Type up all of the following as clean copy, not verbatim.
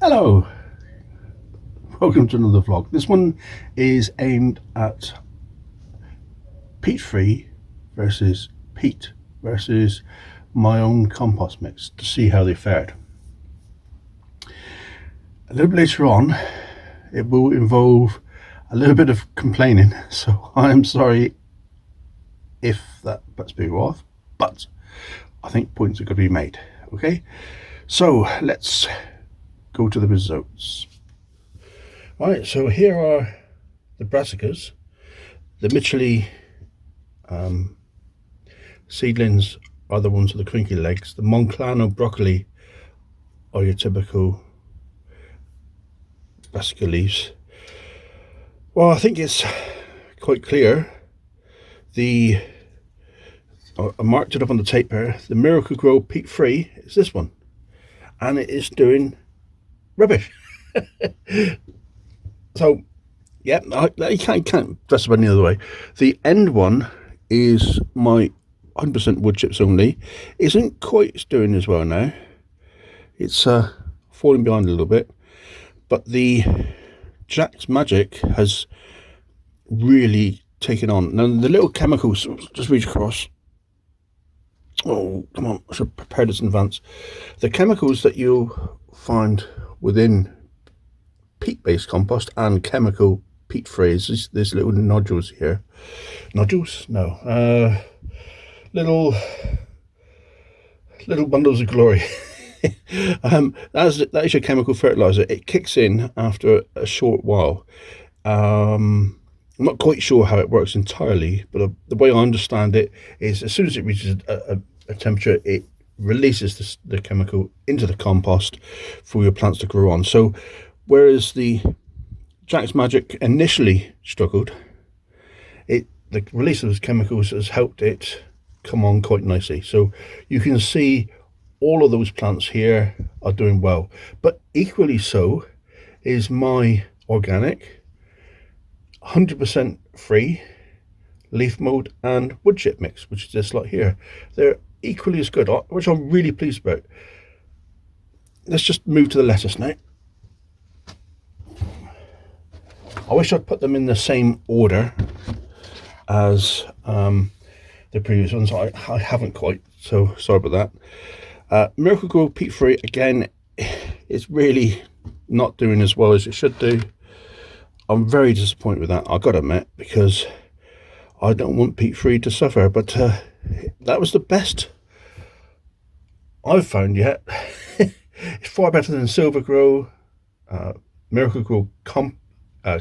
Hello, welcome to another vlog. This one is aimed at peat free versus peat versus my own compost mix to see how they fared. A little bit later on it will involve a little bit of complaining, so I'm sorry if that puts people off, but I think points are going to be made. Okay, so let's go to the results. Right, so here are the brassicas. The Mitchellly seedlings are the ones with the crinkly legs. The Monclano broccoli are your typical brassica leaves. Well, I think it's quite clear. I marked it up on the tape here. The Miracle-Gro Peat Free is this one, and it is doing rubbish. So yeah, you can't dress it any other way. The end one is my 100% wood chips only. Isn't quite doing as well now. It's falling behind a little bit, but the Jack's Magic has really taken on. Now the little chemicals, just reach across. Oh, come on, I should prepare this in advance. The chemicals that you'll find within peat-based compost and chemical peat free, there's little nodules here. Nodules? No. Little bundles of glory. That is your chemical fertilizer. It kicks in after a short while. I'm not quite sure how it works entirely, but the way I understand it is as soon as it reaches a temperature, it releases the chemical into the compost for your plants to grow on. So whereas the Jack's Magic initially struggled, the release of those chemicals has helped it come on quite nicely. So you can see all of those plants here are doing well, but equally so is my organic 100% free leaf mold and wood chip mix, which is this lot here. They're equally as good, which I'm really pleased about. Let's just move to the lettuce now. I wish I'd put them in the same order as the previous ones. I haven't quite, so sorry about that. Miracle-Gro Peat Free, again, it's really not doing as well as it should do. I'm very disappointed with that, I've got to admit, because I don't want Peat Free to suffer, but that was the best I've found yet. It's far better than Silver Grow, Miracle-Gro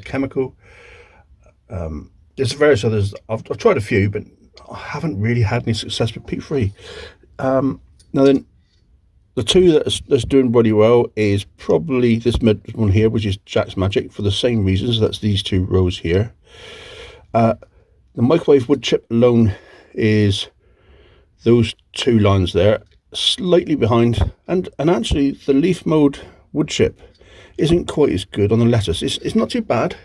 chemical. There's various others. I've tried a few, but I haven't really had any success with Peat Free. Now then, the two that's doing really well is probably this mid one here, which is Jack's Magic, for the same reasons. That's these two rows here. The microwave wood chip alone is those two lines there, slightly behind, and actually the leaf mode wood chip isn't quite as good on the lettuce. It's not too bad,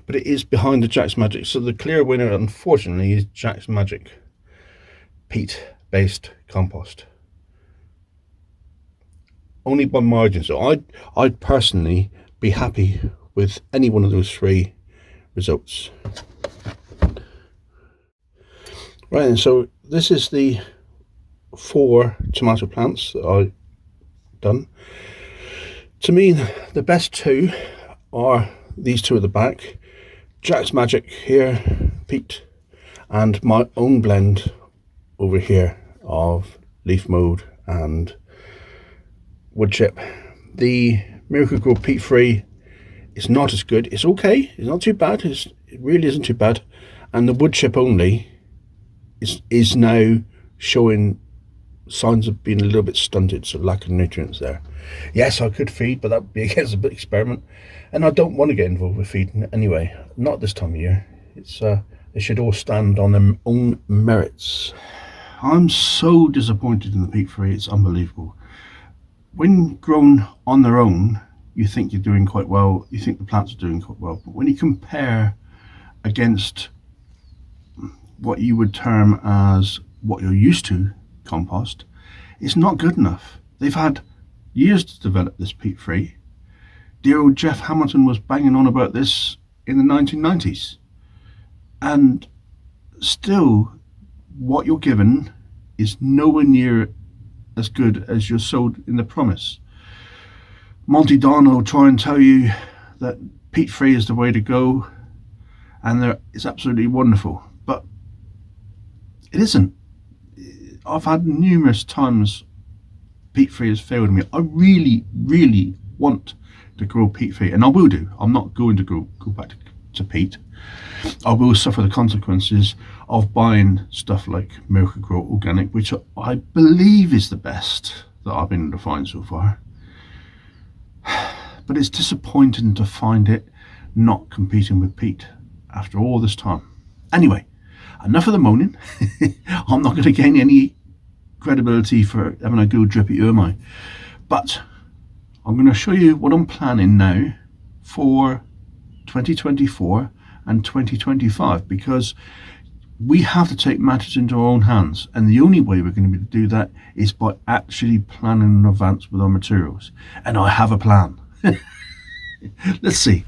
but it is behind the Jack's Magic. So the clear winner, unfortunately, is Jack's Magic peat-based compost. Only by margin. So I'd personally be happy with any one of those three results. Right, and so this is the 4 tomato plants that I've done. To me, the best two are these two at the back. Jack's Magic here, peat, and my own blend over here of leaf mold and wood chip. The Miracle-Gro Peat Free is not as good. It's okay, it's not too bad, it really isn't too bad. And the wood chip only is now showing signs of being a little bit stunted, so lack of nutrients there. Yes, I could feed, but that would be against a bit experiment, and I don't want to get involved with feeding anyway, not this time of year. It's they should all stand on their own merits. I'm so disappointed in the Peat Free, it's unbelievable. When grown on their own, you think you're doing quite well, you think the plants are doing quite well, but when you compare against what you would term as what you're used to compost, it's not good enough. They've had years to develop this peat free. dear old Jeff Hamilton was banging on about this in the 1990s. And still, what you're given is nowhere near as good as you're sold in the promise. Monty Don will try and tell you that peat free is the way to go, and it's absolutely wonderful, but it isn't. I've had numerous times peat free has failed me. I really want to grow peat free, and I will do. I'm not going to go back to peat. I will suffer the consequences of buying stuff like Miracle-Gro Organic, which I believe is the best that I've been able to find so far. But it's disappointing to find it not competing with peat after all this time. Anyway, enough of the moaning. I'm not going to gain any credibility for having a go drip at you, am I? But I'm going to show you what I'm planning now for 2024 and 2025, because we have to take matters into our own hands, and the only way we're going to be able to do that is by actually planning in advance with our materials. And I have a plan. Let's see.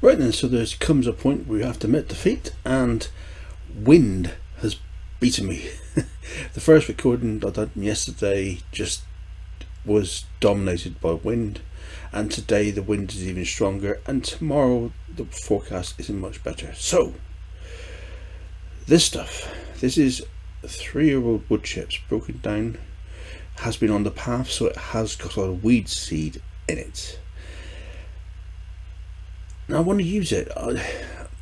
Right then, so there comes a point where you have to admit defeat, and wind has beaten me. The first recording I did yesterday just was dominated by wind, and today the wind is even stronger, and tomorrow the forecast isn't much better. So this is 3-year-old wood chips broken down, has been on the path, so it has got a lot of weed seed in it. Now I want to use it.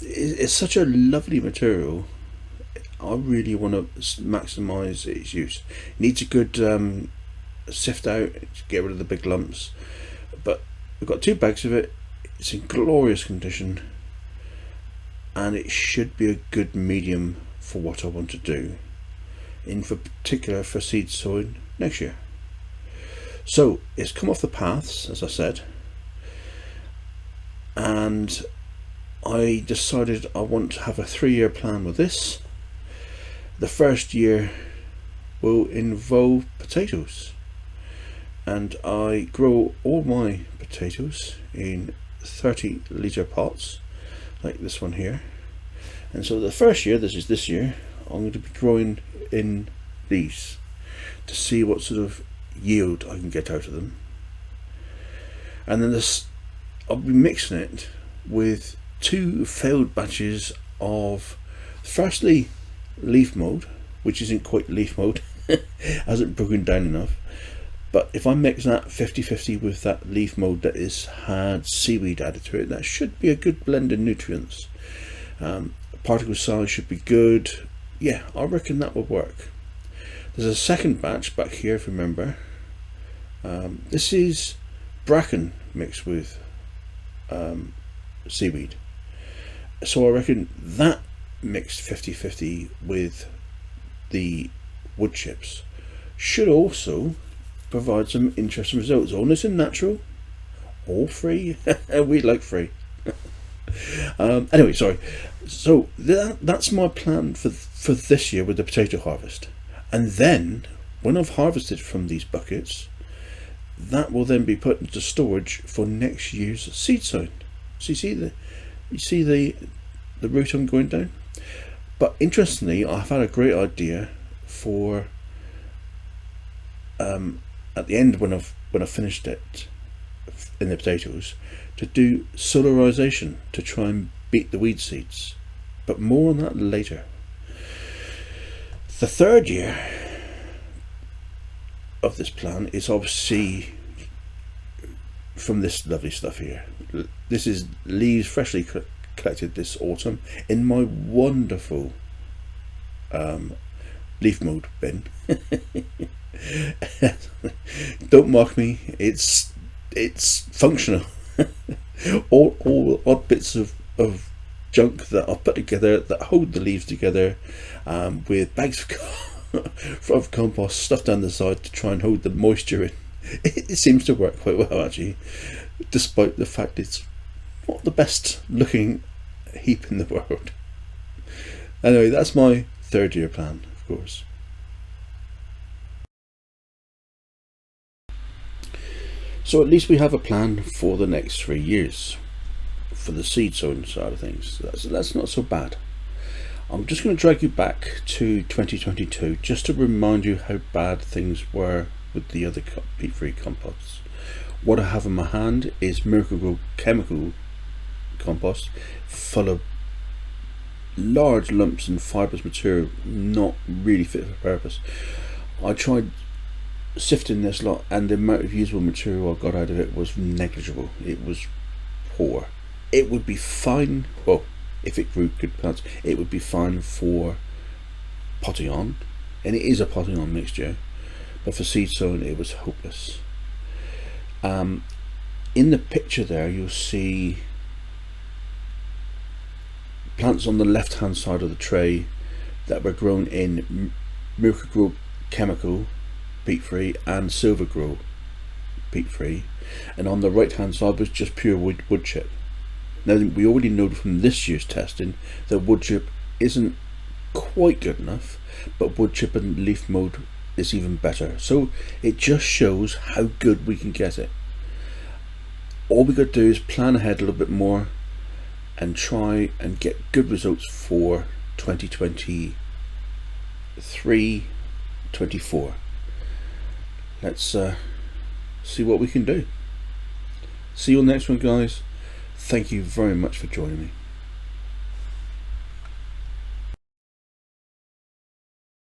It's such a lovely material. I really want to maximize its use. It needs a good sift out to get rid of the big lumps, but we've got 2 bags of it. It's in glorious condition, and it should be a good medium for what I want to do, in for particular for seed sowing next year. So it's come off the paths, as I said, and I decided I want to have a 3-year plan with this. The first year will involve potatoes, and I grow all my potatoes in 30-litre pots like this one here. And so the first year, this year, I'm going to be growing in these to see what sort of yield I can get out of them. And then I'll be mixing it with 2 failed batches of, firstly, leaf mold, which isn't quite leaf mold, hasn't broken down enough. But if I mix that 50-50 with that leaf mold that has had seaweed added to it, that should be a good blend of nutrients. Particle size should be good. Yeah, I reckon that would work. There's a second batch back here, if you remember. This is bracken mixed with seaweed. So I reckon that mixed 50-50 with the wood chips should also provide some interesting results. All nice and natural, all free. We like free. Anyway, sorry. So that's my plan for this year with the potato harvest. And then when I've harvested from these buckets, that will then be put into storage for next year's seed sowing. So you see the route I'm going down. But interestingly, I've had a great idea for at the end when I've finished it in the potatoes, to do solarization to try and beat the weed seeds. But more on that later. The third year of this plan is obviously from this lovely stuff here. This is leaves freshly collected this autumn in my wonderful leaf mold bin. Don't mock me, it's functional. all odd bits of junk that I've put together that hold the leaves together, with bags of compost stuffed down the side to try and hold the moisture in. It seems to work quite well, actually, despite the fact it's not the best looking heap in the world. Anyway, that's my 3rd year plan, of course. So at least we have a plan for the next 3 years for the seed sowing side of things. That's not so bad. I'm just going to drag you back to 2022 just to remind you how bad things were with the other peat free composts. What I have in my hand is Miracle-Gro chemical compost full of large lumps and fibrous material, not really fit for purpose. I tried sifting this lot and the amount of usable material I got out of it was negligible. It was poor. It would be fine, well, if it grew good plants, it would be fine for potting on, and it is a potting on mixture, but for seed sowing it was hopeless. In the picture there you'll see plants on the left hand side of the tray that were grown in Miracle-Gro chemical Peat Free and Silver-Gro Peat Free, and on the right hand side was just pure wood chip. Now we already know from this year's testing that wood chip isn't quite good enough, but wood chip and leaf mold is even better. So it just shows how good we can get it. All we got to do is plan ahead a little bit more and try and get good results for 2023-24. Let's see what we can do. See you on the next one, guys. Thank you very much for joining me.